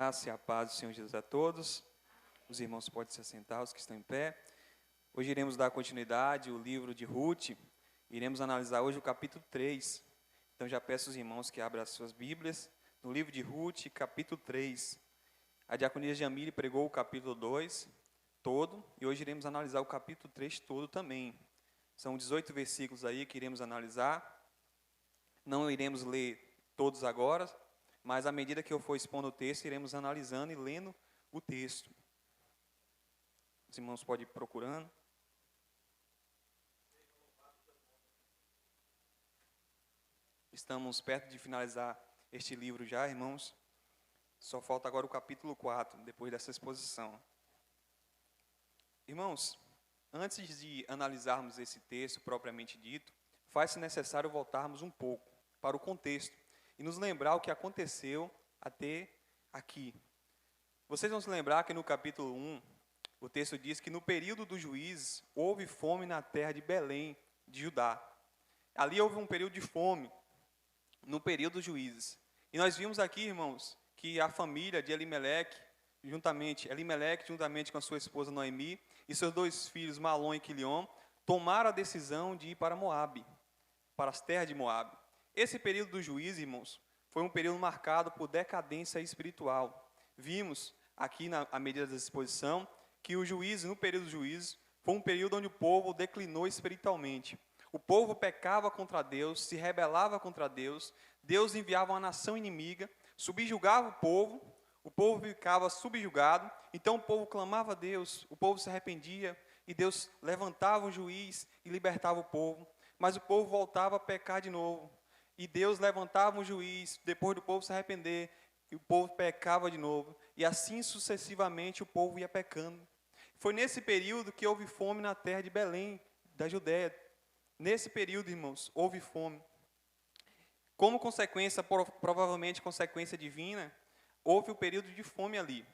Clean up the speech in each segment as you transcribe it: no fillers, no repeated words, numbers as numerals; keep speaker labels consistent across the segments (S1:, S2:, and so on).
S1: Graça e a paz do Senhor Jesus a todos. Os irmãos podem se assentar, os que estão em pé. Hoje iremos dar continuidade ao livro de Ruth. Iremos analisar hoje o capítulo 3. Então já peço aos irmãos que abram as suas Bíblias no livro de Ruth, capítulo 3. A diaconia Jamile pregou o capítulo 2 todo e hoje iremos analisar o capítulo 3 todo também. São 18 versículos aí que iremos analisar. Não iremos ler todos agora, mas à medida que eu for expondo o texto, iremos analisando e lendo o texto. Os irmãos podem ir procurando. Estamos perto de finalizar este livro já, irmãos. Só falta agora o capítulo 4, depois dessa exposição. Irmãos, antes de analisarmos esse texto propriamente dito, faz-se necessário voltarmos um pouco para o contexto e nos lembrar o que aconteceu até aqui. Vocês vão se lembrar que no capítulo 1, o texto diz que no período dos juízes, houve fome na terra de Belém, de Judá. Ali houve um período de fome, no período dos juízes. E nós vimos aqui, irmãos, que a família de Elimeleque, juntamente com a sua esposa Noemi, e seus dois filhos, Malom e Quilion, tomaram a decisão de ir para Moabe, para as terras de Moabe. Esse período dos juízes, irmãos, foi um período marcado por decadência espiritual. Vimos aqui, à medida da exposição, que o juízo, no período dos juízes, foi um período onde o povo declinou espiritualmente. O povo pecava contra Deus, se rebelava contra Deus, Deus enviava uma nação inimiga, subjugava o povo ficava subjugado, então o povo clamava a Deus, o povo se arrependia, e Deus levantava um juiz e libertava o povo, mas o povo voltava a pecar de novo. E Deus levantava um juiz, depois do povo se arrepender, e o povo pecava de novo. E assim sucessivamente o povo ia pecando. Foi nesse período que houve fome na terra de Belém, da Judéia. Nesse período, irmãos, houve fome. Como consequência, provavelmente consequência divina, houve um período de fome ali.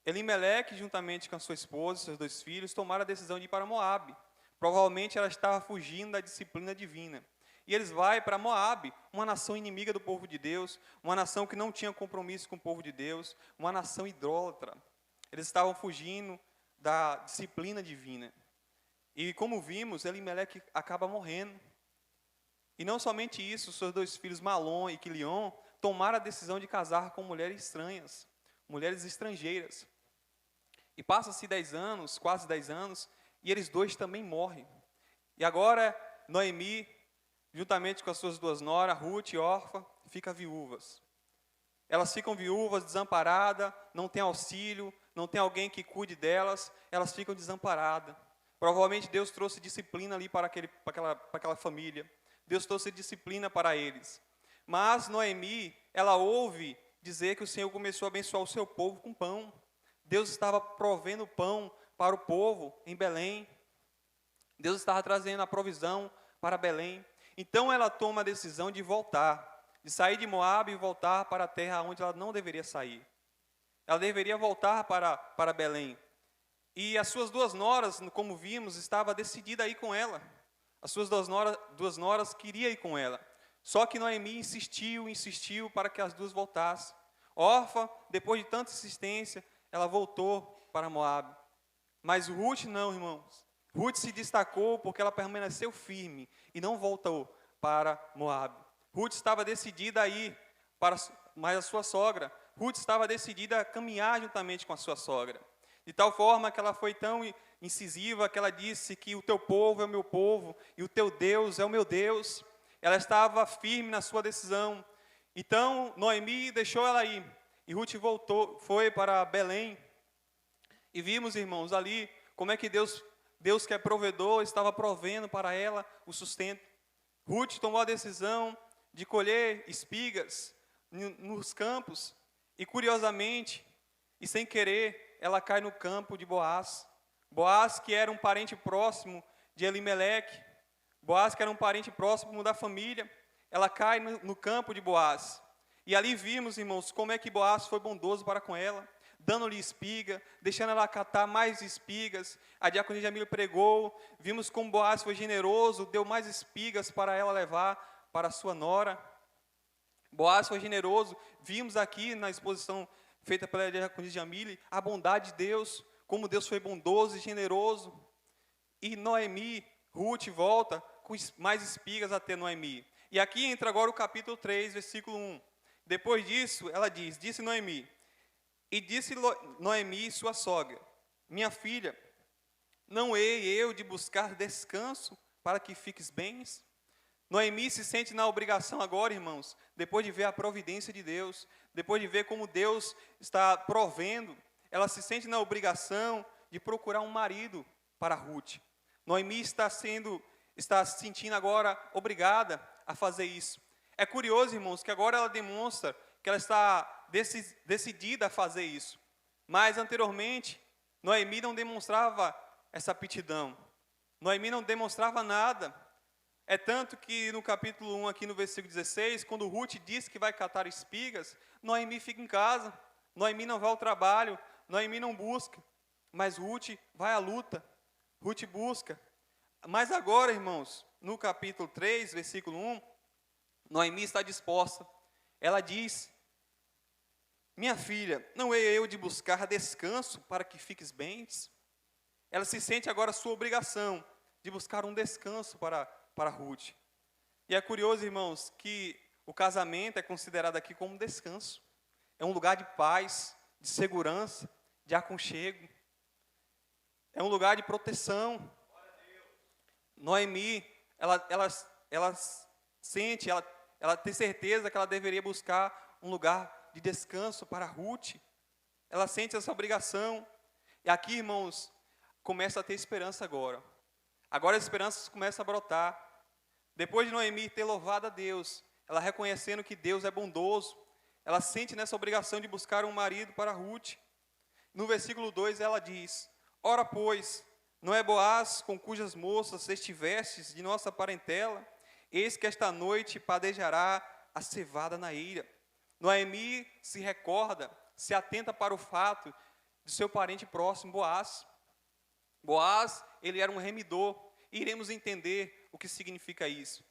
S1: Elimeleque, juntamente com a sua esposa e seus dois filhos, tomaram a decisão de ir para Moabe. Provavelmente ela estava fugindo da disciplina divina. E eles vão para Moabe, uma nação inimiga do povo de Deus, uma nação que não tinha compromisso com o povo de Deus, uma nação idólatra. Eles estavam fugindo da disciplina divina. E como vimos, Elimeleque acaba morrendo. E não somente isso, seus dois filhos, Malom e Quilion, tomaram a decisão de casar com mulheres estranhas, mulheres estrangeiras. E passa-se 10 anos, quase 10 anos, e eles dois também morrem. E agora, Noemi, juntamente com as suas duas noras, Ruth e Orfa, ficam viúvas. Elas ficam viúvas, desamparadas, não tem auxílio, não tem alguém que cuide delas, elas ficam desamparadas. Provavelmente Deus trouxe disciplina ali para aquela família. Deus trouxe disciplina para eles. Mas Noemi, ela ouve dizer que o Senhor começou a abençoar o seu povo com pão. Deus estava provendo pão para o povo em Belém. Deus estava trazendo a provisão para Belém. Então ela toma a decisão de voltar, de sair de Moabe e voltar para a terra onde ela não deveria sair. Ela deveria voltar para Belém. E as suas duas noras, como vimos, estava decidida a ir com ela. As suas duas noras queriam ir com ela. Só que Noemi insistiu para que as duas voltassem. Orfa, depois de tanta insistência, ela voltou para Moabe. Mas Ruth não, irmãos. Ruth se destacou porque ela permaneceu firme e não voltou para Moabe. Ruth estava decidida a ir para mais a sua sogra. Ruth estava decidida a caminhar juntamente com a sua sogra. De tal forma que ela foi tão incisiva que ela disse que o teu povo é o meu povo e o teu Deus é o meu Deus. Ela estava firme na sua decisão. Então, Noemi deixou ela ir. E Ruth foi para Belém. E vimos, irmãos, ali como é que Deus que é provedor, estava provendo para ela o sustento. Ruth tomou a decisão de colher espigas nos campos. E curiosamente, e sem querer, ela cai no campo de Boaz. Boaz, que era um parente próximo de Elimeleque. Boaz, que era um parente próximo da família. Ela cai no campo de Boaz. E ali vimos, irmãos, como é que Boaz foi bondoso para com ela, dando-lhe espiga, deixando ela catar mais espigas. A diaconia Jamile pregou, vimos como Boaz foi generoso, deu mais espigas para ela levar para a sua nora. Boaz foi generoso, vimos aqui na exposição feita pela diaconisa Jamile, a bondade de Deus, como Deus foi bondoso e generoso. E Noemi, Ruth volta com mais espigas até Noemi. E aqui entra agora o capítulo 3, versículo 1. Depois disso, ela diz, disse Noemi, e disse Noemi, sua sogra, minha filha, não hei eu de buscar descanso para que fiques bens? Noemi se sente na obrigação agora, irmãos, depois de ver a providência de Deus, depois de ver como Deus está provendo, ela se sente na obrigação de procurar um marido para Ruth. Noemi está se sentindo agora obrigada a fazer isso. É curioso, irmãos, que agora ela demonstra que ela está decidida a fazer isso. Mas anteriormente, Noemi não demonstrava essa aptidão. Noemi não demonstrava nada. É tanto que no capítulo 1, aqui no versículo 16, quando Ruth diz que vai catar espigas, Noemi fica em casa, Noemi não vai ao trabalho, Noemi não busca, mas Ruth vai à luta, Ruth busca. Mas agora, irmãos, no capítulo 3, versículo 1, Noemi está disposta. Ela diz, minha filha, não hei eu de buscar descanso para que fiques bens? Ela se sente agora sua obrigação de buscar um descanso para Ruth. E é curioso, irmãos, que o casamento é considerado aqui como um descanso. É um lugar de paz, de segurança, de aconchego. É um lugar de proteção. Noemi, ela sente, ela tem certeza que ela deveria buscar um lugar de descanso para Ruth. Ela sente essa obrigação. E aqui, irmãos, começa a ter esperança agora. Agora as esperanças começam a brotar. Depois de Noemi ter louvado a Deus, ela reconhecendo que Deus é bondoso, ela sente nessa obrigação de buscar um marido para Ruth. No versículo 2 ela diz, ora pois, não é Boaz com cujas moças estivestes de nossa parentela? Eis que esta noite padejará a cevada na eira. Noemi se recorda, se atenta para o fato de seu parente próximo, Boaz. Boaz, ele era um remidor, e iremos entender o que significa isso.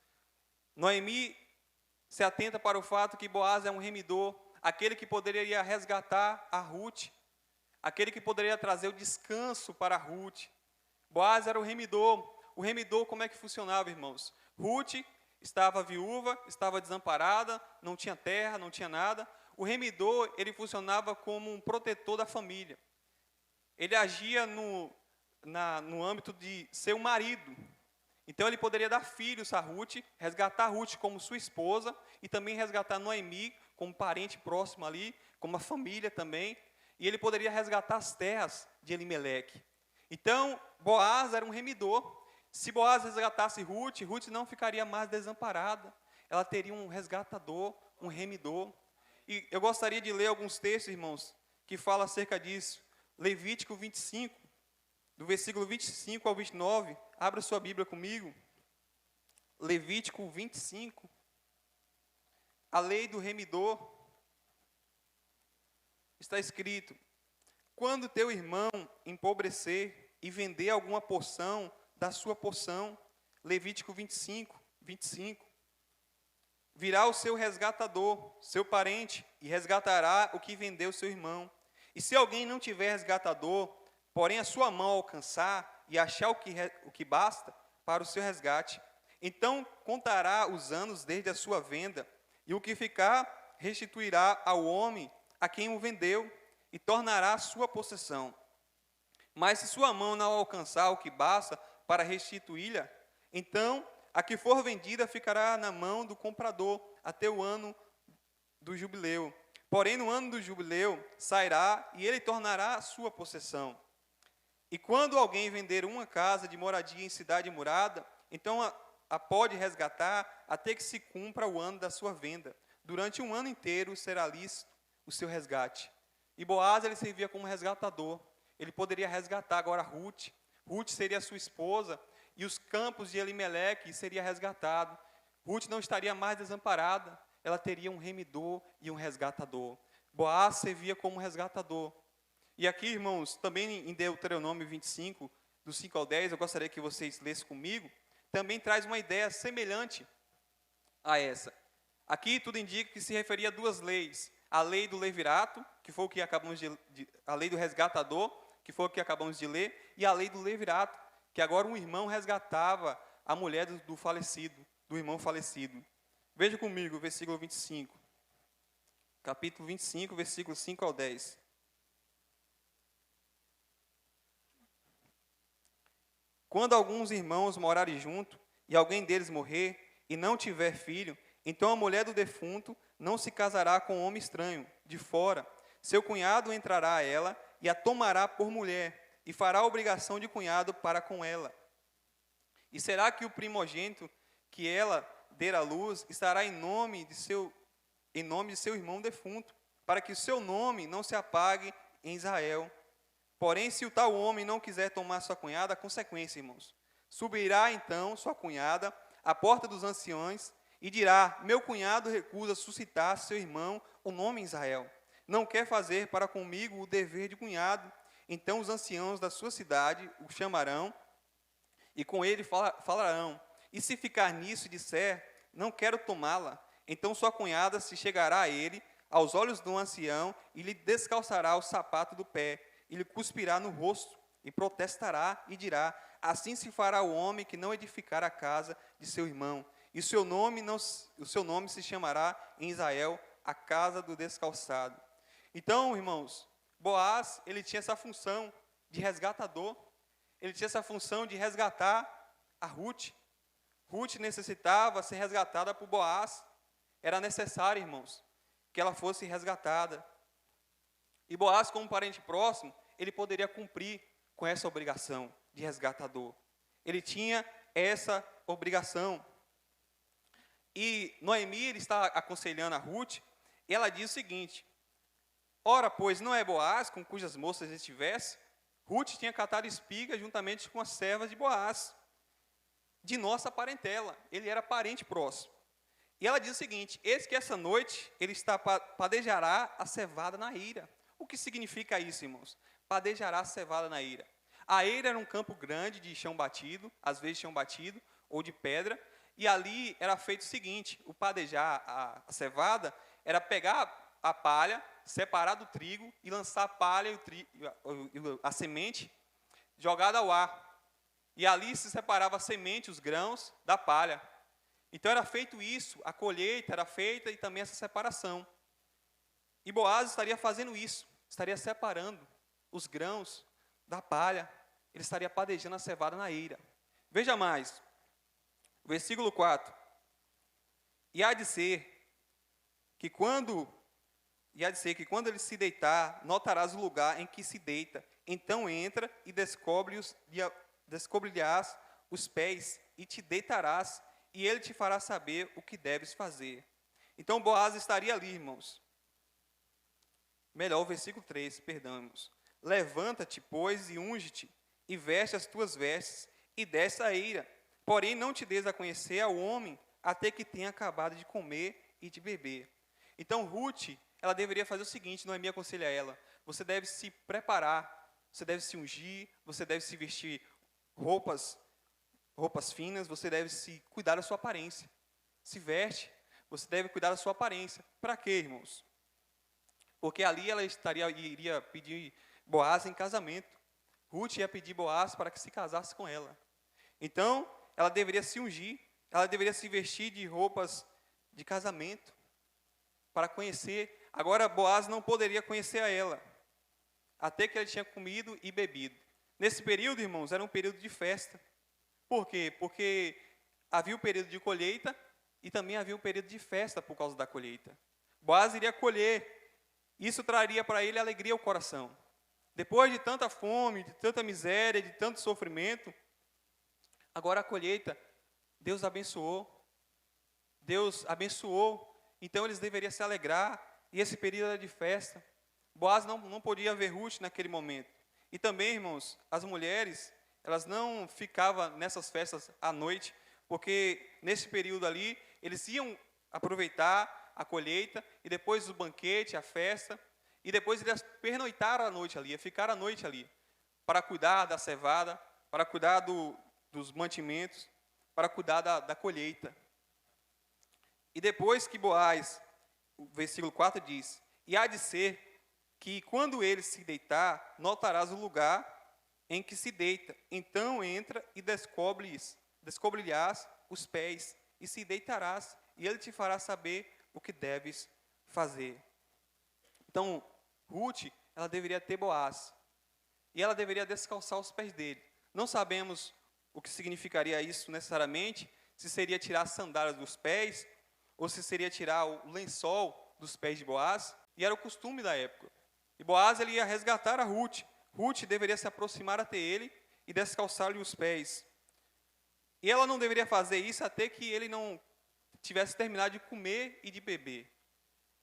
S1: Noemi se atenta para o fato que Boaz é um remidor, aquele que poderia resgatar a Ruth, aquele que poderia trazer o descanso para Ruth. Boaz era o remidor. O remidor, como é que funcionava, irmãos? Ruth estava viúva, estava desamparada, não tinha terra, não tinha nada. O remidor, ele funcionava como um protetor da família. Ele agia no âmbito de ser um marido. Então ele poderia dar filhos a Ruth, resgatar Ruth como sua esposa e também resgatar Noemi como parente próximo ali, como a família também. E ele poderia resgatar as terras de Elimeleque. Então, Boaz era um remidor. Se Boaz resgatasse Ruth, Ruth não ficaria mais desamparada. Ela teria um resgatador, um remidor. E eu gostaria de ler alguns textos, irmãos, que falam acerca disso. Levítico 25, do versículo 25 ao 29. Abra sua Bíblia comigo. Levítico 25. A lei do remidor. Está escrito, quando teu irmão empobrecer e vender alguma porção da sua porção, Levítico 25, virá o seu resgatador, seu parente, e resgatará o que vendeu seu irmão. E se alguém não tiver resgatador, porém a sua mão alcançar e achar o que basta para o seu resgate, então contará os anos desde a sua venda, e o que ficar restituirá ao homem a quem o vendeu, e tornará a sua possessão. Mas se sua mão não alcançar o que basta para restituí-la, então a que for vendida ficará na mão do comprador até o ano do jubileu. Porém, no ano do jubileu, sairá e ele tornará a sua possessão. E quando alguém vender uma casa de moradia em cidade murada, então a pode resgatar até que se cumpra o ano da sua venda. Durante um ano inteiro será lícito o seu resgate. E Boaz, ele servia como resgatador. Ele poderia resgatar agora Ruth. Ruth seria sua esposa e os campos de Elimeleque seria resgatado. Ruth não estaria mais desamparada. Ela teria um remidor e um resgatador. Boaz servia como resgatador. E aqui, irmãos, também em Deuteronômio 25, do 5 ao 10, eu gostaria que vocês lessem comigo, também traz uma ideia semelhante a essa. Aqui tudo indica que se referia a duas leis. a lei do levirato, que foi o que acabamos a lei do resgatador, que foi o que acabamos de ler, e a lei do levirato, que agora um irmão resgatava a mulher do falecido, do irmão falecido. Veja comigo o versículo 25. Capítulo 25, versículos 5 ao 10. Quando alguns irmãos morarem junto, e alguém deles morrer, e não tiver filho, então a mulher do defunto não se casará com um homem estranho, de fora. Seu cunhado entrará a ela, e a tomará por mulher, e fará a obrigação de cunhado para com ela. E será que o primogênito que ela der à luz estará em nome de seu irmão defunto, para que o seu nome não se apague em Israel. Porém, se o tal homem não quiser tomar sua cunhada, a consequência, irmãos. Subirá então sua cunhada à porta dos anciões e dirá: meu cunhado recusa suscitar seu irmão o nome em Israel. Não quer fazer para comigo o dever de cunhado. Então os anciãos da sua cidade o chamarão e com ele falarão. E se ficar nisso e disser: não quero tomá-la, então sua cunhada se chegará a ele, aos olhos do ancião, e lhe descalçará o sapato do pé, e lhe cuspirá no rosto, e protestará, e dirá: assim se fará o homem que não edificar a casa de seu irmão, e o seu nome se chamará em Israel a casa do descalçado. Então, irmãos, Boaz, ele tinha essa função de resgatador, ele tinha essa função de resgatar a Ruth. Ruth necessitava ser resgatada por Boaz. Era necessário, irmãos, que ela fosse resgatada. E Boaz, como parente próximo, ele poderia cumprir com essa obrigação de resgatador. Ele tinha essa obrigação. E Noemi, ele está aconselhando a Ruth, e ela diz o seguinte: ora, pois não é Boaz com cujas moças estivesse? Ruth tinha catado espigas juntamente com as servas de Boaz, de nossa parentela. Ele era parente próximo. E ela diz o seguinte: eis que essa noite ele padejará a cevada na eira. O que significa isso, irmãos? Padejará a cevada na eira. A eira era um campo grande de chão batido, às vezes chão batido, ou de pedra, e ali era feito o seguinte: o padejar a cevada era pegar a palha, separar do trigo e lançar a palha a semente jogada ao ar. E ali se separava a semente, os grãos, da palha. Então era feito isso, a colheita era feita e também essa separação. E Boaz estaria fazendo isso, estaria separando os grãos da palha, ele estaria padejando a cevada na eira. Veja mais, versículo 4. E há de ser que quando ele se deitar, notarás o lugar em que se deita. Então entra e descobrirás os pés e te deitarás, e ele te fará saber o que deves fazer. Então Boaz estaria ali, irmãos. Melhor, o versículo 3, perdão, irmãos. Levanta-te, pois, e unge-te, e veste as tuas vestes, e desce a eira. Porém, não te des a conhecer ao homem, até que tenha acabado de comer e de beber. Então, Ruth, ela deveria fazer o seguinte: Noemi aconselha ela: você deve se preparar, você deve se ungir, você deve se vestir roupas finas, você deve se cuidar da sua aparência. Se veste, você deve cuidar da sua aparência. Para quê, irmãos? Porque ali ela iria pedir Boaz em casamento. Ruth ia pedir Boaz para que se casasse com ela. Então, ela deveria se ungir, ela deveria se vestir de roupas de casamento para conhecer. Agora, Boaz não poderia conhecer a ela, até que ele tinha comido e bebido. Nesse período, irmãos, era um período de festa. Por quê? Porque havia o período de colheita e também havia um período de festa por causa da colheita. Boaz iria colher. Isso traria para ele alegria ao coração. Depois de tanta fome, de tanta miséria, de tanto sofrimento, agora a colheita, Deus abençoou. Deus abençoou. Então eles deveriam se alegrar. E esse período era de festa. Boaz não podia ver Ruth naquele momento. E também, irmãos, as mulheres, elas não ficavam nessas festas à noite, porque nesse período ali, eles iam aproveitar a colheita, e depois o banquete, a festa, e depois eles pernoitaram a noite ali, ficaram a noite ali, para cuidar da cevada, para cuidar dos mantimentos, para cuidar da colheita. E depois que Boaz, o versículo 4 diz: E há de ser que, quando ele se deitar, notarás o lugar em que se deita. Então entra e descobre-lhes os pés, e se deitarás, e ele te fará saber o que deves fazer. Então, Ruth, ela deveria ter Boaz, e ela deveria descalçar os pés dele. Não sabemos o que significaria isso necessariamente, se seria tirar as sandálias dos pés, ou se seria tirar o lençol dos pés de Boaz, e era o costume da época. E Boaz, ele ia resgatar a Ruth. Ruth deveria se aproximar até ele e descalçar-lhe os pés. E ela não deveria fazer isso até que ele não tivesse terminado de comer e de beber.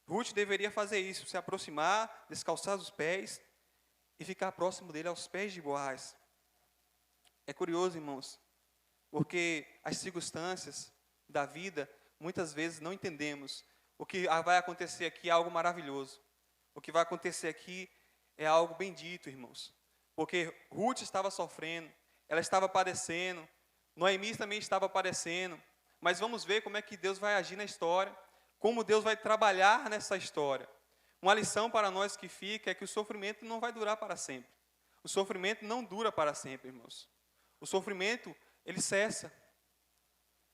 S1: Ruth deveria fazer isso, se aproximar, descalçar os pés e ficar próximo dele, aos pés de Boaz. É curioso, irmãos, porque as circunstâncias da vida, muitas vezes não entendemos. O que vai acontecer aqui é algo maravilhoso. O que vai acontecer aqui é algo bendito, irmãos. Porque Ruth estava sofrendo, ela estava padecendo, Noemi também estava padecendo. Mas vamos ver como é que Deus vai agir na história, como Deus vai trabalhar nessa história. Uma lição para nós que fica é que o sofrimento não vai durar para sempre. O sofrimento não dura para sempre, irmãos. O sofrimento, ele cessa.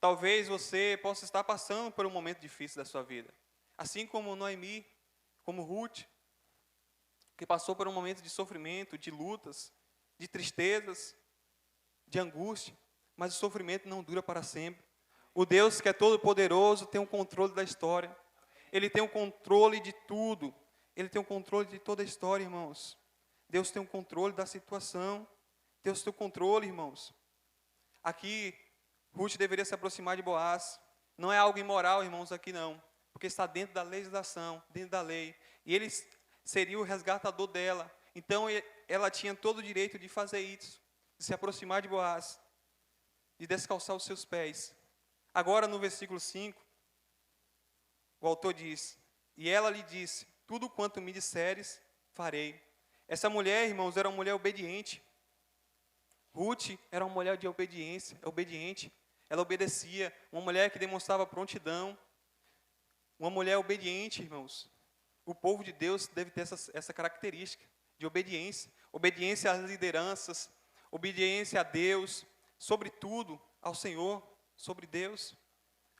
S1: Talvez você possa estar passando por um momento difícil da sua vida. Assim como Noemi, como Ruth, que passou por um momento de sofrimento, de lutas, de tristezas, de angústia. Mas o sofrimento não dura para sempre. O Deus que é todo-poderoso tem o controle da história. Ele tem o controle de tudo. Ele tem o controle de toda a história, irmãos. Deus tem o controle da situação. Deus tem o controle, irmãos. Aqui, Ruth deveria se aproximar de Boaz. Não é algo imoral, irmãos, aqui não. Porque está dentro da legislação, dentro da lei. E ele seria o resgatador dela. Então, ela tinha todo o direito de fazer isso. De se aproximar de Boaz. De descalçar os seus pés. Agora, no versículo 5, o autor diz: e ela lhe disse, tudo quanto me disseres, farei. Essa mulher, irmãos, era uma mulher obediente. Ruth era uma mulher de obediência, obediente. Ela obedecia, uma mulher que demonstrava prontidão. Uma mulher obediente, irmãos. O povo de Deus deve ter essa característica de obediência. Obediência às lideranças, obediência a Deus, sobretudo ao Senhor, sobre Deus.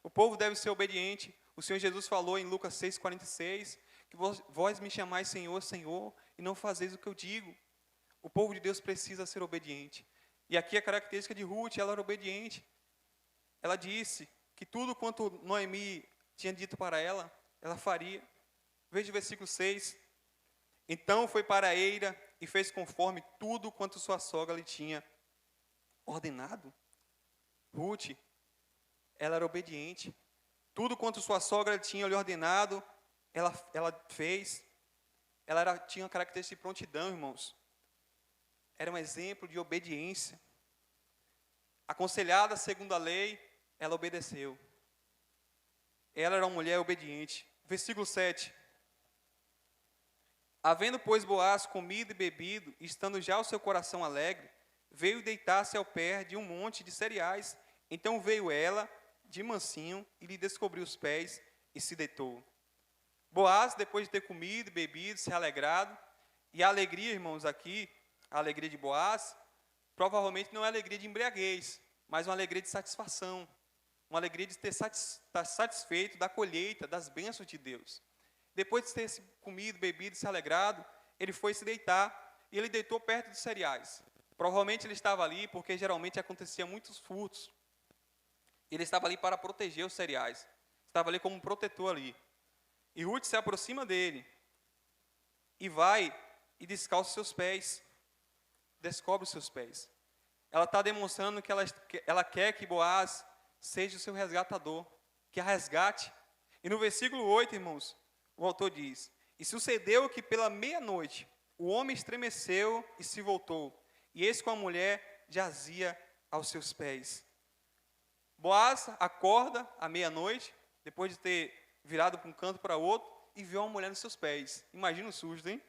S1: O povo deve ser obediente. O Senhor Jesus falou em Lucas 6,46, que vós me chamais Senhor, Senhor, e não fazeis o que eu digo. O povo de Deus precisa ser obediente. E aqui a característica de Ruth, ela era obediente. Ela disse que tudo quanto Noemi tinha dito para ela, ela faria. Veja o versículo 6. Então foi para a eira e fez conforme tudo quanto sua sogra lhe tinha ordenado. Ruth, ela era obediente. Tudo quanto sua sogra tinha lhe ordenado, ela fez. Ela tinha uma característica de prontidão, irmãos. Era um exemplo de obediência. Aconselhada segundo a lei, ela obedeceu. Ela era uma mulher obediente. Versículo 7. Havendo, pois, Boaz comido e bebido, estando já o seu coração alegre, veio deitar-se ao pé de um monte de cereais. Então veio ela, de mansinho, e lhe descobriu os pés, e se deitou. Boaz, depois de ter comido e bebido, se alegrado, e a alegria, irmãos, aqui, a alegria de Boaz, provavelmente não é alegria de embriaguez, mas uma alegria de satisfação, uma alegria de estar satisfeito da colheita, das bênçãos de Deus. Depois de ter comido, bebido e se alegrado, ele foi se deitar, e ele deitou perto dos cereais. Provavelmente ele estava ali, porque geralmente acontecia muitos furtos. Ele estava ali para proteger os cereais, estava ali como um protetor ali. E Ruth se aproxima dele, e vai e descalça os seus pés, descobre os seus pés. Ela está demonstrando que ela quer que Boaz seja o seu resgatador, que a resgate. E no versículo 8, irmãos, o autor diz: e sucedeu que pela meia-noite o homem estremeceu e se voltou, e eis que a mulher jazia aos seus pés. Boaz acorda à meia-noite, depois de ter virado para um canto para outro, e vê uma mulher nos seus pés. Imagina o susto, hein?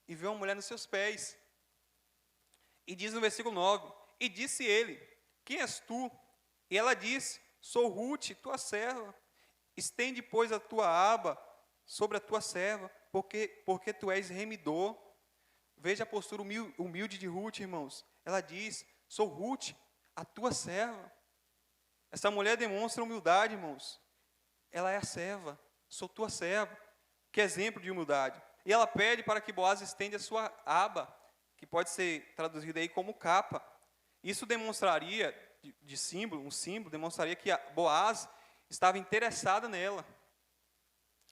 S1: E vê uma mulher nos seus pés. E diz no versículo 9, e disse ele: quem és tu? E ela disse: sou Ruth, tua serva. Estende, pois, a tua aba sobre a tua serva. porque tu és remidor. Veja a postura humilde de Ruth, irmãos. Ela diz, sou Ruth, a tua serva. Essa mulher demonstra humildade, irmãos. Ela é a serva, sou tua serva. Que exemplo de humildade. E ela pede para que Boaz estenda a sua aba, que pode ser traduzida aí como capa. Isso demonstraria, um símbolo, demonstraria que Boaz estava interessado nela.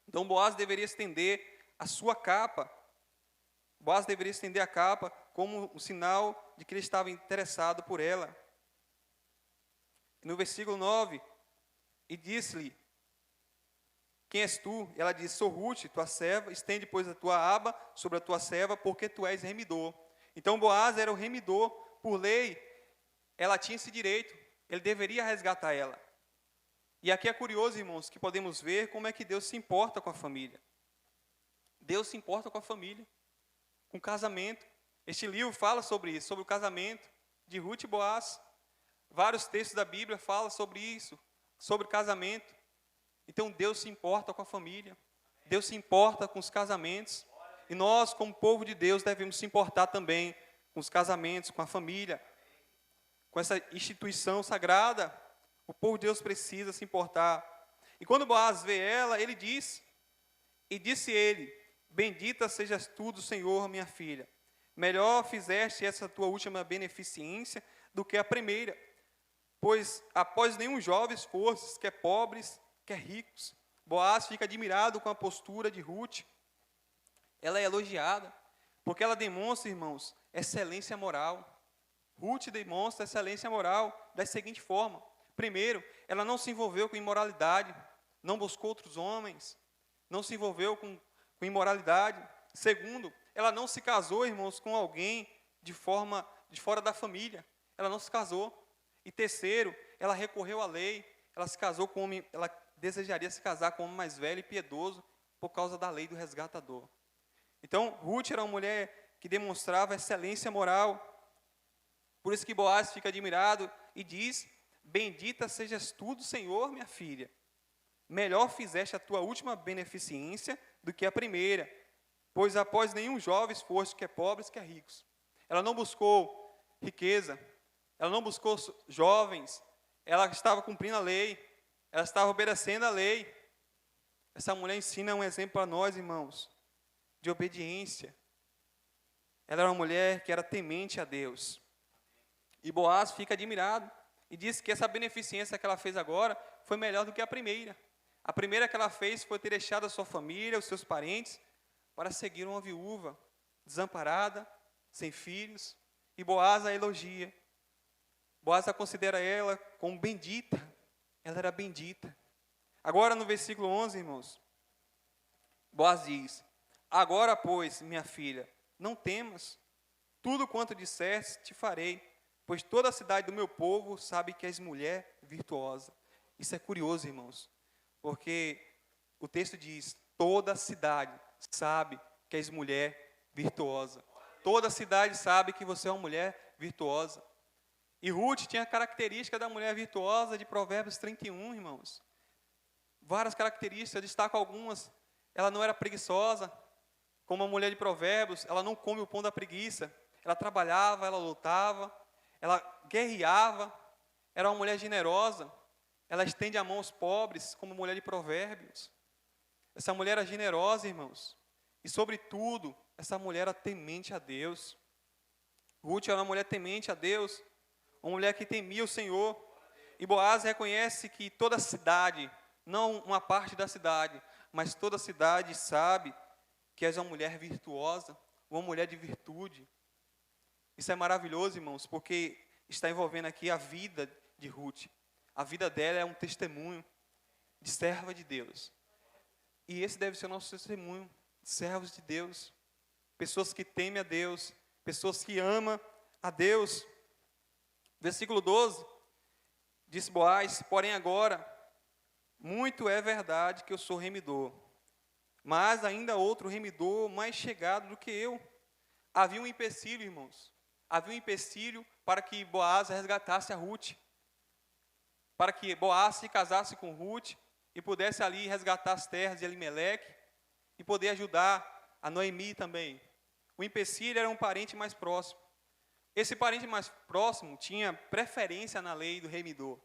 S1: Então Boaz deveria estender a sua capa. Boaz deveria estender a capa como um sinal de que ele estava interessado por ela. No versículo 9, e disse-lhe, quem és tu? Ela disse, sou Ruth, tua serva, estende, pois, a tua aba sobre a tua serva, porque tu és remidor. Então Boaz era o remidor, por lei, ela tinha esse direito, ele deveria resgatar ela. E aqui é curioso, irmãos, que podemos ver como é que Deus se importa com a família. Deus se importa com a família, com o casamento. Este livro fala sobre isso, sobre o casamento de Ruth e Boaz. Vários textos da Bíblia falam sobre isso, sobre casamento. Então Deus se importa com a família, Deus se importa com os casamentos. E nós, como povo de Deus, devemos se importar também com os casamentos, com a família, com essa instituição sagrada. O povo de Deus precisa se importar. E quando Boaz vê ela, ele diz, e disse ele, bendita sejas tu do Senhor, minha filha. Melhor fizeste essa tua última beneficência do que a primeira. Pois após nenhum jovens fostes, quer pobres, quer ricos. Boaz fica admirado com a postura de Ruth. Ela é elogiada, porque ela demonstra, irmãos, excelência moral. Ruth demonstra excelência moral da seguinte forma. Primeiro, ela não se envolveu com imoralidade, não buscou outros homens, não se envolveu com imoralidade. Segundo, ela não se casou, irmãos, com alguém de fora da família. Ela não se casou. E terceiro, ela recorreu à lei. Ela se casou com um homem, ela desejaria se casar com um homem mais velho e piedoso por causa da lei do resgatador. Então, Ruth era uma mulher que demonstrava excelência moral. Por isso que Boaz fica admirado e diz, bendita sejas tu do Senhor, minha filha. Melhor fizeste a tua última beneficência do que a primeira, pois após nenhum jovem foste, quer pobres, quer ricos. Ela não buscou riqueza, ela não buscou jovens, ela estava cumprindo a lei, ela estava obedecendo a lei. Essa mulher ensina um exemplo para nós, irmãos, de obediência. Ela era uma mulher que era temente a Deus. E Boaz fica admirado e diz que essa beneficência que ela fez agora foi melhor do que a primeira. A primeira que ela fez foi ter deixado a sua família, os seus parentes, para seguir uma viúva, desamparada, sem filhos. E Boaz a elogia. Boaz a considera ela como bendita. Ela era bendita. Agora no versículo 11, irmãos, Boaz diz, agora, pois, minha filha, não temas, tudo quanto disseste te farei, pois toda a cidade do meu povo sabe que és mulher virtuosa. Isso é curioso, irmãos, porque o texto diz, toda a cidade sabe que és mulher virtuosa. Toda a cidade sabe que você é uma mulher virtuosa. E Ruth tinha a característica da mulher virtuosa de Provérbios 31, irmãos. Várias características, eu destaco algumas. Ela não era preguiçosa, como a mulher de Provérbios, ela não come o pão da preguiça. Ela trabalhava, ela lutava, ela guerreava, era uma mulher generosa. Ela estende a mão aos pobres, como a mulher de Provérbios. Essa mulher era generosa, irmãos. E, sobretudo, essa mulher era temente a Deus. Ruth era uma mulher temente a Deus, uma mulher que temia o Senhor. E Boaz reconhece que toda a cidade, não uma parte da cidade, mas toda a cidade sabe que és uma mulher virtuosa, uma mulher de virtude. Isso é maravilhoso, irmãos, porque está envolvendo aqui a vida de Ruth. A vida dela é um testemunho de serva de Deus. E esse deve ser o nosso testemunho, de servos de Deus. Pessoas que temem a Deus, pessoas que amam a Deus. Versículo 12, disse Boaz, porém agora, muito é verdade que eu sou remidor, mas ainda outro remidor mais chegado do que eu. Havia um empecilho, irmãos, havia um empecilho para que Boaz resgatasse a Ruth, para que Boaz se casasse com Ruth e pudesse ali resgatar as terras de Elimeleque e poder ajudar a Noemi também. O empecilho era um parente mais próximo. Esse parente mais próximo tinha preferência na lei do remidor.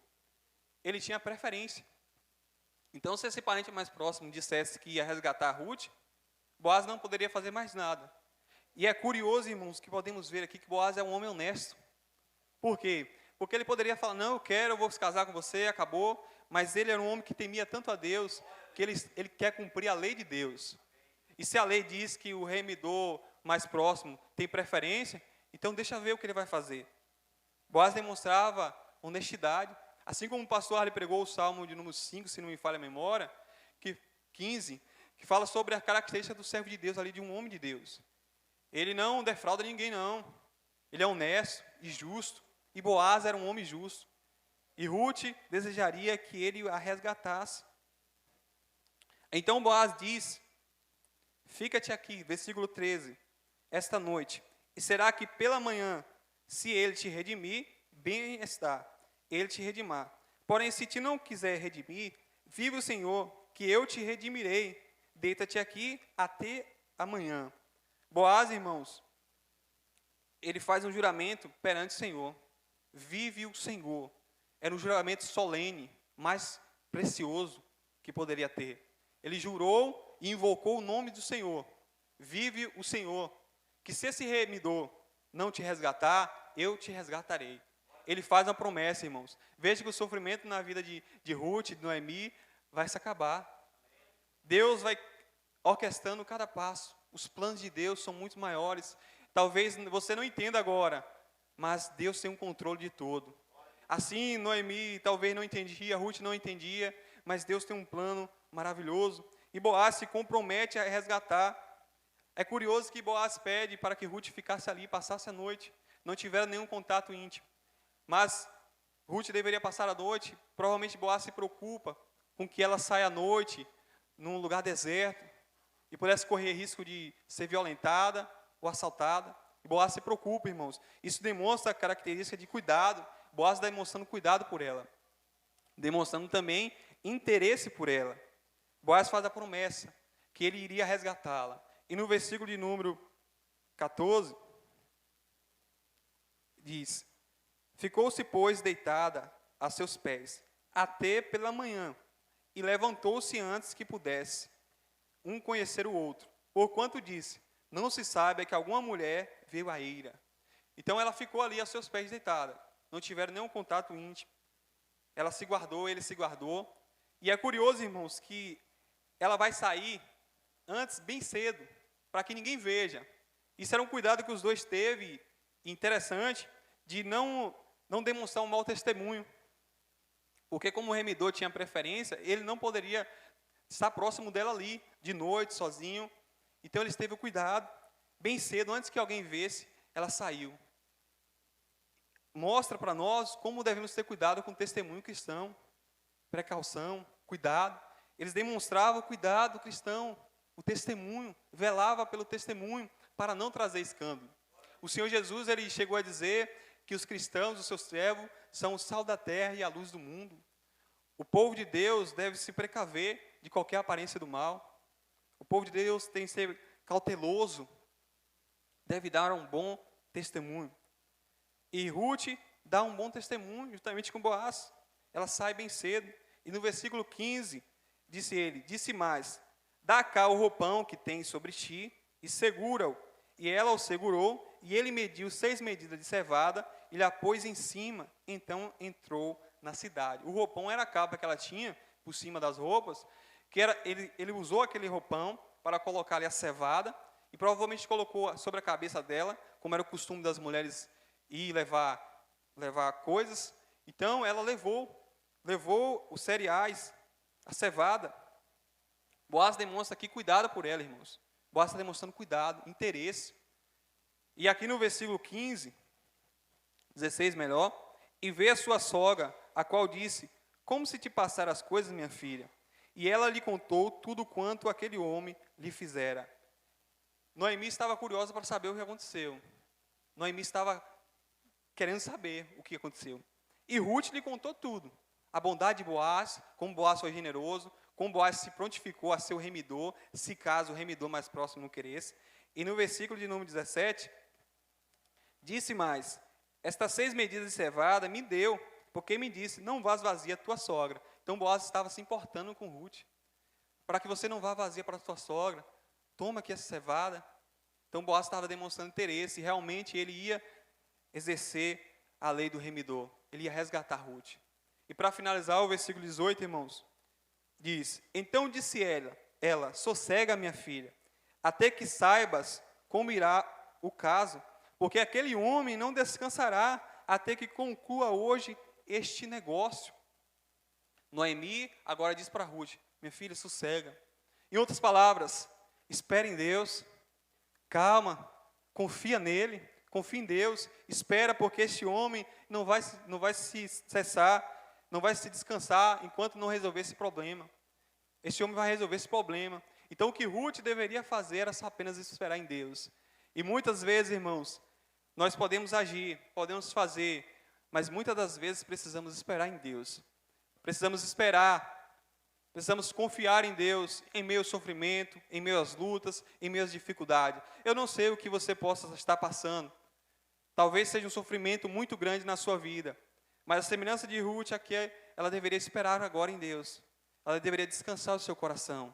S1: Ele tinha preferência. Então, se esse parente mais próximo dissesse que ia resgatar Ruth, Boaz não poderia fazer mais nada. E é curioso, irmãos, que podemos ver aqui que Boaz é um homem honesto. Por quê? Porque ele poderia falar, não, eu vou se casar com você, acabou. Mas ele era um homem que temia tanto a Deus, que ele quer cumprir a lei de Deus. E se a lei diz que o remidor mais próximo tem preferência, então deixa ver o que ele vai fazer. Boaz demonstrava honestidade. Assim como o pastor Arley pregou o Salmo de número 5, se não me falha a memória, 15, que fala sobre a característica do servo de Deus ali, de um homem de Deus. Ele não defrauda ninguém, não. Ele é honesto e justo. E Boaz era um homem justo. E Ruth desejaria que ele a resgatasse. Então Boaz diz, fica-te aqui, versículo 13, esta noite, e será que pela manhã, se ele te redimir, bem está, ele te redimar. Porém, se te não quiser redimir, vive o Senhor, que eu te redimirei. Deita-te aqui até amanhã. Boaz, irmãos, ele faz um juramento perante o Senhor. Vive o Senhor. Era um juramento solene, mais precioso que poderia ter. Ele jurou e invocou o nome do Senhor. Vive o Senhor, que se esse remidor não te resgatar, eu te resgatarei. Ele faz uma promessa, irmãos. Veja que o sofrimento na vida de Ruth, de Noemi, vai se acabar. Deus vai orquestrando cada passo. Os planos de Deus são muito maiores. Talvez você não entenda agora, mas Deus tem um controle de tudo. Assim, Noemi talvez não entendia, Ruth não entendia, mas Deus tem um plano maravilhoso. E Boaz se compromete a resgatar. É curioso que Boaz pede para que Ruth ficasse ali, passasse a noite. Não tiveram nenhum contato íntimo. Mas Ruth deveria passar a noite. Provavelmente Boaz se preocupa com que ela saia à noite, num lugar deserto, e pudesse correr risco de ser violentada ou assaltada. E Boaz se preocupa, irmãos. Isso demonstra a característica de cuidado. Boaz demonstrando cuidado por ela. Demonstrando também interesse por ela. Boaz faz a promessa que ele iria resgatá-la. E no versículo de número 14, diz, ficou-se, pois, deitada a seus pés, até pela manhã, e levantou-se antes que pudesse um conhecer o outro. Porquanto disse, não se sabe que alguma mulher veio à eira. Então ela ficou ali a seus pés deitada. Não tiveram nenhum contato íntimo. Ela se guardou, ele se guardou. E é curioso, irmãos, que ela vai sair antes, bem cedo, para que ninguém veja. Isso era um cuidado que os dois teve, interessante, de não demonstrar um mau testemunho. Porque como o remidor tinha preferência, ele não poderia estar próximo dela ali, de noite, sozinho. Então eles teve o cuidado, bem cedo, antes que alguém visse, ela saiu. Mostra para nós como devemos ter cuidado com o testemunho cristão. Precaução, cuidado. Eles demonstravam o cuidado cristão, o testemunho, velava pelo testemunho, para não trazer escândalo. O Senhor Jesus, ele chegou a dizer que os cristãos, os seus servos, são o sal da terra e a luz do mundo. O povo de Deus deve se precaver de qualquer aparência do mal. O povo de Deus tem que ser cauteloso, deve dar um bom testemunho. E Ruth dá um bom testemunho, justamente com Boaz. Ela sai bem cedo. E no versículo 15, disse mais, dá cá o roupão que tens sobre ti, e segura-o. E ela o segurou, e ele mediu 6 medidas de cevada, e lhe a pôs em cima, então entrou na cidade. O roupão era a capa que ela tinha, por cima das roupas, que era, ele usou aquele roupão para colocar ali a cevada, e provavelmente colocou sobre a cabeça dela, como era o costume das mulheres ir levar coisas. Então ela levou os cereais, a cevada. Boaz demonstra aqui cuidado por ela, irmãos. Boaz está demonstrando cuidado, interesse. E aqui no versículo 15, 16 melhor, e vê a sua sogra, a qual disse, como se te passaram as coisas, minha filha? E ela lhe contou tudo quanto aquele homem lhe fizera. Noemi estava curiosa para saber o que aconteceu. Noemi estava querendo saber o que aconteceu. E Ruth lhe contou tudo. A bondade de Boaz, como Boaz foi generoso, como Boaz se prontificou a ser o remidor, se caso o remidor mais próximo não queresse. E no versículo de número 17, disse mais: estas 6 medidas de cevada me deu, porque me disse, não vás vazia a tua sogra. Então Boaz estava se importando com Ruth. Para que você não vá vazia para a tua sogra, toma aqui essa cevada. Então Boaz estava demonstrando interesse, e realmente ele ia exercer a lei do remidor. Ele ia resgatar Ruth. E para finalizar, o versículo 18, irmãos, diz: então disse ela, sossega, minha filha, até que saibas como irá o caso, porque aquele homem não descansará até que conclua hoje este negócio. Noemi agora diz para Ruth: minha filha, sossega. Em outras palavras, espere em Deus, calma, confia nele, confia em Deus, espera, porque este homem não vai se cessar, não vai se descansar enquanto não resolver esse problema. Este homem vai resolver esse problema. Então o que Ruth deveria fazer era só apenas esperar em Deus. E muitas vezes, irmãos, nós podemos agir, podemos fazer, mas muitas das vezes precisamos esperar em Deus. Precisamos esperar, precisamos confiar em Deus, em meio ao sofrimento, em meio às lutas, em meio às dificuldades. Eu não sei o que você possa estar passando. Talvez seja um sofrimento muito grande na sua vida. Mas a semelhança de Ruth aqui, ela deveria esperar agora em Deus. Ela deveria descansar o seu coração.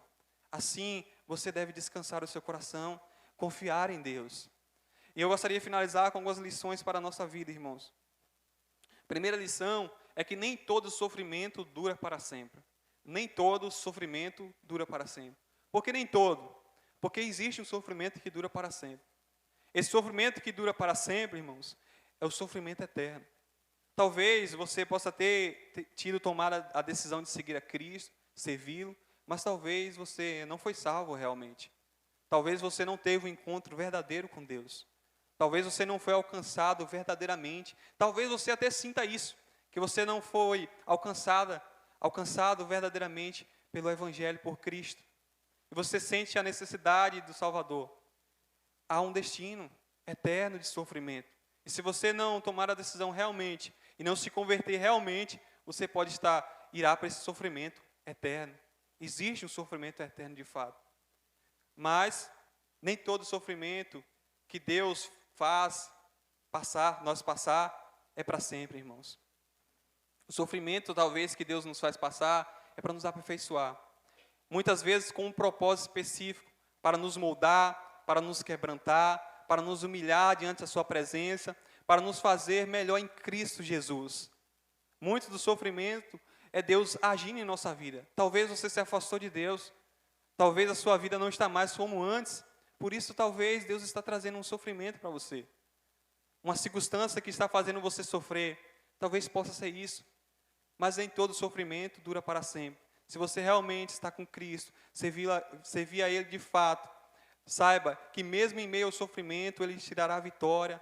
S1: Assim, você deve descansar o seu coração, confiar em Deus. E eu gostaria de finalizar com algumas lições para a nossa vida, irmãos. Primeira lição é que nem todo sofrimento dura para sempre. Nem todo sofrimento dura para sempre. Por que nem todo? Porque existe um sofrimento que dura para sempre. Esse sofrimento que dura para sempre, irmãos, é o sofrimento eterno. Talvez você possa ter tido tomado a decisão de seguir a Cristo, servi-lo, mas talvez você não foi salvo realmente. Talvez você não teve um encontro verdadeiro com Deus. Talvez você não foi alcançado verdadeiramente. Talvez você até sinta isso, que você não foi alcançado verdadeiramente pelo Evangelho, por Cristo. E você sente a necessidade do Salvador. Há um destino eterno de sofrimento. E se você não tomar a decisão realmente e não se converter realmente, você pode irá para esse sofrimento eterno. Existe um sofrimento eterno de fato. Mas nem todo sofrimento que Deus faz nós passar, é para sempre, irmãos. O sofrimento, talvez, que Deus nos faz passar, é para nos aperfeiçoar. Muitas vezes com um propósito específico, para nos moldar, para nos quebrantar, para nos humilhar diante da sua presença, para nos fazer melhor em Cristo Jesus. Muito do sofrimento é Deus agindo em nossa vida. Talvez você se afastou de Deus, talvez a sua vida não está mais como antes, por isso talvez Deus está trazendo um sofrimento para você. Uma circunstância que está fazendo você sofrer, talvez possa ser isso. Mas nem todo sofrimento dura para sempre. Se você realmente está com Cristo, servir a Ele de fato, saiba que mesmo em meio ao sofrimento, Ele te dará a vitória.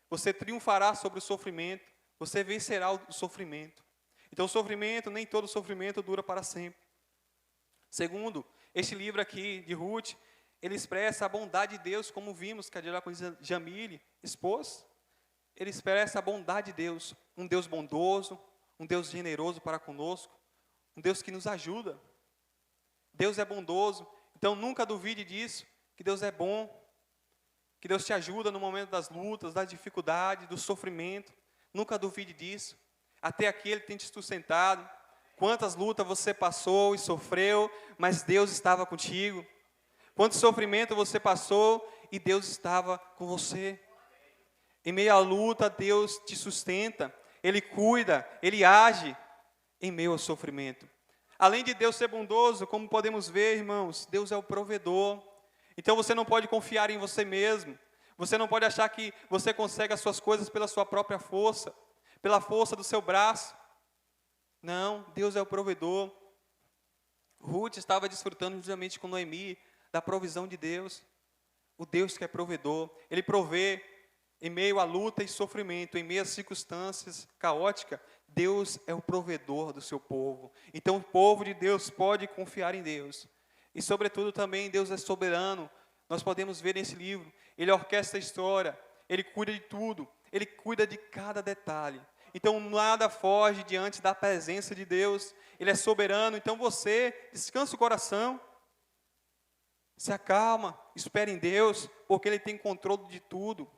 S1: Você triunfará sobre o sofrimento, você vencerá o sofrimento. Então o sofrimento, nem todo sofrimento dura para sempre. Segundo, este livro aqui de Ruth, ele expressa a bondade de Deus, como vimos que a diácono Jamile expôs. Ele expressa a bondade de Deus, um Deus bondoso, um Deus generoso para conosco, um Deus que nos ajuda. Deus é bondoso, então nunca duvide disso, que Deus é bom, que Deus te ajuda no momento das lutas, das dificuldades, do sofrimento. Nunca duvide disso. Até aqui Ele tem te sustentado. Quantas lutas você passou e sofreu, mas Deus estava contigo. Quanto sofrimento você passou e Deus estava com você. Em meio à luta, Deus te sustenta. Ele cuida, Ele age em meio ao sofrimento. Além de Deus ser bondoso, como podemos ver, irmãos, Deus é o provedor. Então você não pode confiar em você mesmo. Você não pode achar que você consegue as suas coisas pela sua própria força, pela força do seu braço. Não, Deus é o provedor. Ruth estava desfrutando justamente com Noemi da provisão de Deus. O Deus que é provedor, Ele provê em meio à luta e sofrimento, em meio às circunstâncias caóticas. Deus é o provedor do seu povo. Então o povo de Deus pode confiar em Deus. E sobretudo também Deus é soberano. Nós podemos ver nesse livro, Ele orquestra a história, Ele cuida de tudo, Ele cuida de cada detalhe. então nada foge diante da presença de Deus. Ele é soberano, então você descansa o coração, se acalma, espere em Deus, porque Ele tem controle de tudo.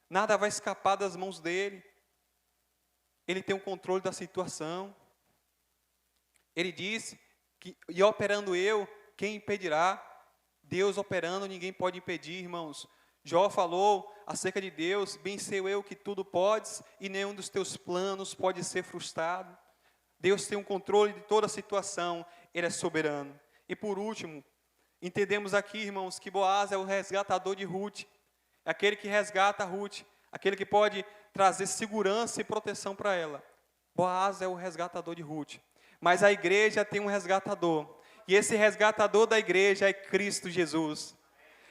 S1: Nada vai escapar das mãos dEle. Ele tem o controle da situação. Ele disse que, e operando eu, quem impedirá? Deus operando, ninguém pode impedir, irmãos. Jó falou acerca de Deus: bem sei eu que tudo podes, e nenhum dos teus planos pode ser frustrado. Deus tem o controle de toda a situação, Ele é soberano. E por último, entendemos aqui, irmãos, que Boaz é o resgatador de Ruth, é aquele que resgata Ruth, aquele que pode trazer segurança e proteção para ela. Boaz é o resgatador de Ruth, mas a igreja tem um resgatador, e esse resgatador da igreja é Cristo Jesus.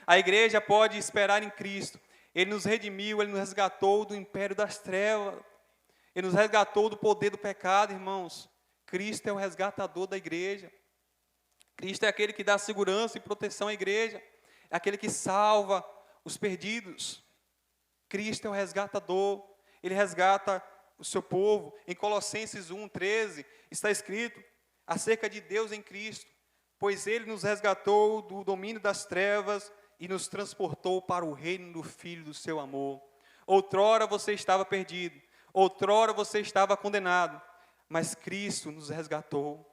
S1: A igreja pode esperar em Cristo. Ele nos redimiu, Ele nos resgatou do império das trevas, Ele nos resgatou do poder do pecado, irmãos. Cristo é o resgatador da igreja. Cristo é aquele que dá segurança e proteção à igreja, é aquele que salva os perdidos. Cristo é o resgatador, Ele resgata o seu povo. Em Colossenses 1:13 está escrito acerca de Deus em Cristo: pois Ele nos resgatou do domínio das trevas e nos transportou para o reino do Filho do seu amor. Outrora você estava perdido, outrora você estava condenado, mas Cristo nos resgatou.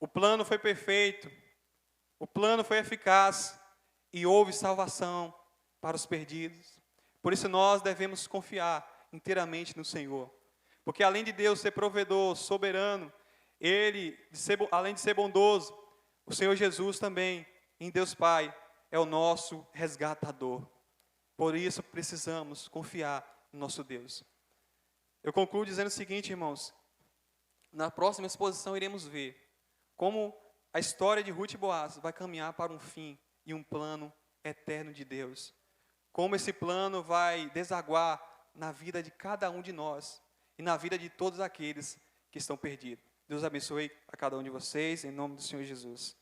S1: O plano foi perfeito, o plano foi eficaz e houve salvação para os perdidos. Por isso nós devemos confiar inteiramente no Senhor, porque além de Deus ser provedor, soberano, Ele, além de ser bondoso, o Senhor Jesus também, em Deus Pai, é o nosso resgatador. Por isso precisamos confiar no nosso Deus. Eu concluo dizendo o seguinte, irmãos: na próxima exposição iremos ver como a história de Ruth e Boaz vai caminhar para um fim e um plano eterno de Deus. Como esse plano vai desaguar na vida de cada um de nós e na vida de todos aqueles que estão perdidos. Deus abençoe a cada um de vocês, em nome do Senhor Jesus.